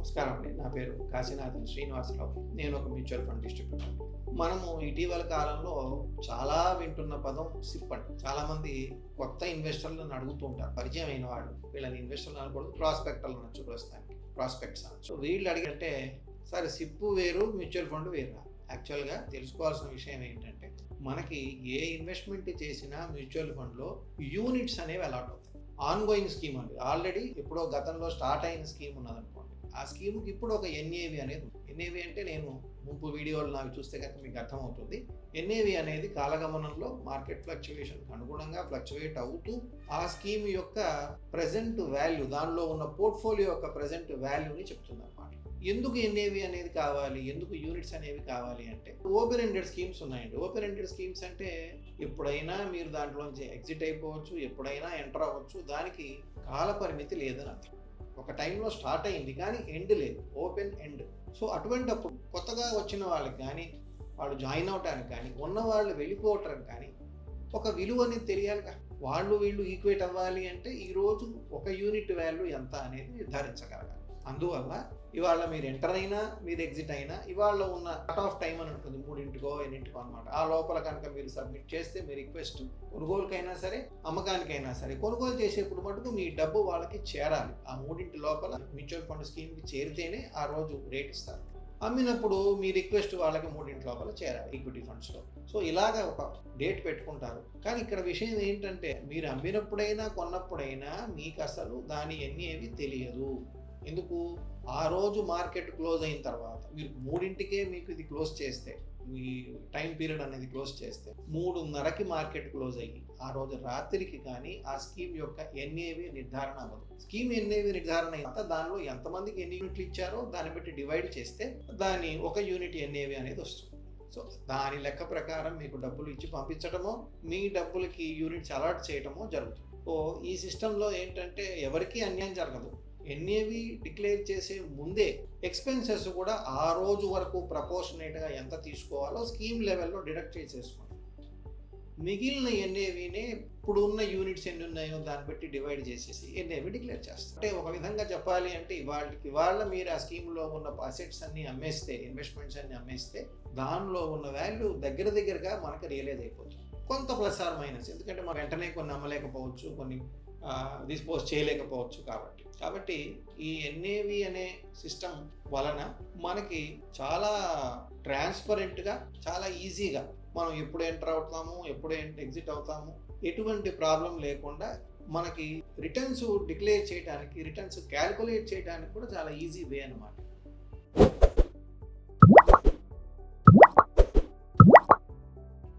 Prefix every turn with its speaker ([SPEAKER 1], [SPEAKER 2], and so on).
[SPEAKER 1] నమస్కారం అండి. నా పేరు కాశీనాథన్ శ్రీనివాసరావు. నేను ఒక మ్యూచువల్ ఫండ్ డిస్ట్రిబ్యూటర్. మనము ఇటీవల కాలంలో చాలా వింటున్న పదం సిప్ అండి. చాలా మంది కొత్త ఇన్వెస్టర్లను అడుగుతూ ఉంటారు. పరిచయం అయిన వాడు వీళ్ళని ఇన్వెస్టర్లు అనకూడదు, ప్రాస్పెక్టర్లు అనొచ్చు, ప్రస్తుతానికి ప్రాస్పెక్ట్స్ అనొచ్చు. వీళ్ళు అడిగంటే సరే సిప్ వేరు, మ్యూచువల్ ఫండ్ వేరు. యాక్చువల్గా తెలుసుకోవాల్సిన విషయం ఏంటంటే మనకి ఏ ఇన్వెస్ట్మెంట్ చేసినా మ్యూచువల్ ఫండ్లో యూనిట్స్ అనేవి అలాట్ అవుతాయి. ఆన్ గోయింగ్ స్కీమ్ అండి. ఆల్రెడీ ఎప్పుడో గతంలో స్టార్ట్ అయిన స్కీమ్ ఉన్నదనుకోండి, ఆ స్కీమ్కి ఇప్పుడు ఒక ఎన్ఏవి అనేది ఉంది. ఎన్ఏవి అంటే నేను ముందు వీడియోలు నాకు చూస్తే కనుక మీకు అర్థమవుతుంది. ఎన్ఏవి అనేది కాలగమనంలో మార్కెట్ ఫ్లక్చువేషన్కి అనుగుణంగా ఫ్లక్చువేట్ అవుతూ ఆ స్కీమ్ యొక్క ప్రజెంట్ వాల్యూ, దానిలో ఉన్న పోర్ట్ఫోలియో యొక్క ప్రజెంట్ వాల్యూని చెప్తుంది అనమాట. ఎందుకు ఎన్ఏవి అనేది కావాలి, ఎందుకు యూనిట్స్ అనేవి కావాలి అంటే ఓపెన్ ఎండెడ్ స్కీమ్స్ ఉన్నాయండి. ఓపెన్ ఎండెడ్ స్కీమ్స్ అంటే ఎప్పుడైనా మీరు దాంట్లోంచి ఎగ్జిట్ అయిపోవచ్చు, ఎప్పుడైనా ఎంటర్ అవ్వచ్చు. దానికి కాల పరిమితి లేదని అర్థం. ఒక టైంలో స్టార్ట్ అయింది కానీ ఎండ్ లేదు, ఓపెన్ ఎండ్. సో అటువంటప్పుడు కొత్తగా వచ్చిన వాళ్ళకి కానీ, వాళ్ళు జాయిన్ అవటానికి కానీ, ఉన్న వాళ్ళు వెళ్ళిపోవటానికి కానీ ఒక విలువ అనేది తెలియాలిగా. వాళ్ళు వీళ్ళు ఈక్వేట్ అవ్వాలి అంటే ఈరోజు ఒక యూనిట్ వాల్యూ ఎంత అనేది నిర్ధారించగలగాలి. అందువల్ల ఇవాళ మీరు ఎంటర్ అయినా, మీరు ఎగ్జిట్ అయినా, ఇవాళ ఉన్న కట్ ఆఫ్ టైం అని ఉంటుంది, 3:00కో 8:00కో అనమాట. ఆ లోపల కనుక మీరు సబ్మిట్ చేస్తే మీ రిక్వెస్ట్ కొనుగోలుకైనా సరే, అమ్మకానికైనా సరే, కొనుగోలు చేసేప్పుడు మటుకు మీ డబ్బు వాళ్ళకి చేరాలి. ఆ 3 లోపల మ్యూచువల్ ఫండ్ స్కీమ్కి చేరితేనే ఆ రోజు రేట్ ఇస్తారు. అమ్మినప్పుడు మీ రిక్వెస్ట్ వాళ్ళకి 3 లోపల చేరాలి ఈక్విటీ ఫండ్స్లో. సో ఇలాగ ఒక డేట్ పెట్టుకుంటారు. కానీ ఇక్కడ విషయం ఏంటంటే మీరు అమ్మినప్పుడైనా కొన్నప్పుడైనా మీకు అసలు దాని ఎన్ఏవి తెలియదు. ఎందుకు? ఆ రోజు మార్కెట్ క్లోజ్ అయిన తర్వాత మీరు 3:00కే మీకు ఇది క్లోజ్ చేస్తే, మీ టైం పీరియడ్ అనేది క్లోజ్ చేస్తే 3:30కి మార్కెట్ క్లోజ్ అయ్యి ఆ రోజు రాత్రికి కానీ ఆ స్కీమ్ యొక్క ఎన్ఏవి నిర్ధారణ అవ్వదు. స్కీమ్ ఎన్ఏవి నిర్ధారణ అయిన దానిలో ఎంతమందికి ఎన్ని యూనిట్లు ఇచ్చారో దాన్ని బట్టి డివైడ్ చేస్తే దాని ఒక యూనిట్ ఎన్ఏవి అనేది వస్తుంది. సో దాని లెక్క ప్రకారం మీకు డబ్బులు ఇచ్చి పంపించడమో, మీ డబ్బులకి యూనిట్స్ అలాట్ చేయడమో జరుగుతుంది. సో ఈ సిస్టంలో ఏంటంటే ఎవరికీ అన్యాయం జరగదు. ఎన్ఏవి డిక్లేర్ చేసే ముందే ఎక్స్పెన్సెస్ కూడా ఆ రోజు వరకు ప్రపోర్షనేట్గా ఎంత తీసుకోవాలో స్కీమ్ లెవెల్లో డిడక్ట్ చేసేసుకోండి. మిగిలిన ఎన్ఏవినే ఇప్పుడు ఉన్న యూనిట్స్ ఎన్ని ఉన్నాయో దాన్ని బట్టి డివైడ్ చేసేసి ఎన్ఏవి డిక్లేర్ చేస్తారు. అంటే ఒక విధంగా చెప్పాలి అంటే ఇవాళ మీరు ఆ స్కీమ్లో ఉన్న అసెట్స్ అన్ని అమ్మేస్తే, ఇన్వెస్ట్మెంట్స్ అన్ని అమ్మేస్తే దానిలో ఉన్న వాల్యూ దగ్గరగా మనకు రియలైజ్ అయిపోతుంది. కొంత ప్లస్ ఆర్ మైనస్, ఎందుకంటే మనం వెంటనే కొన్ని అమ్మలేకపోవచ్చు, కొన్ని డిస్పోజ్ చేయలేకపోవచ్చు. కాబట్టి ఈ ఎన్ఏవి అనే సిస్టమ్ వలన మనకి చాలా ట్రాన్స్పరెంట్గా, చాలా ఈజీగా మనం ఎప్పుడు ఎంటర్ అవుతాము, ఎప్పుడు ఎగ్జిట్ అవుతాము, ఎటువంటి ప్రాబ్లం లేకుండా మనకి రిటర్న్స్ డిక్లేర్ చేయడానికి, రిటర్న్స్ క్యాల్కులేట్ చేయడానికి కూడా చాలా ఈజీ వే అన్నమాట.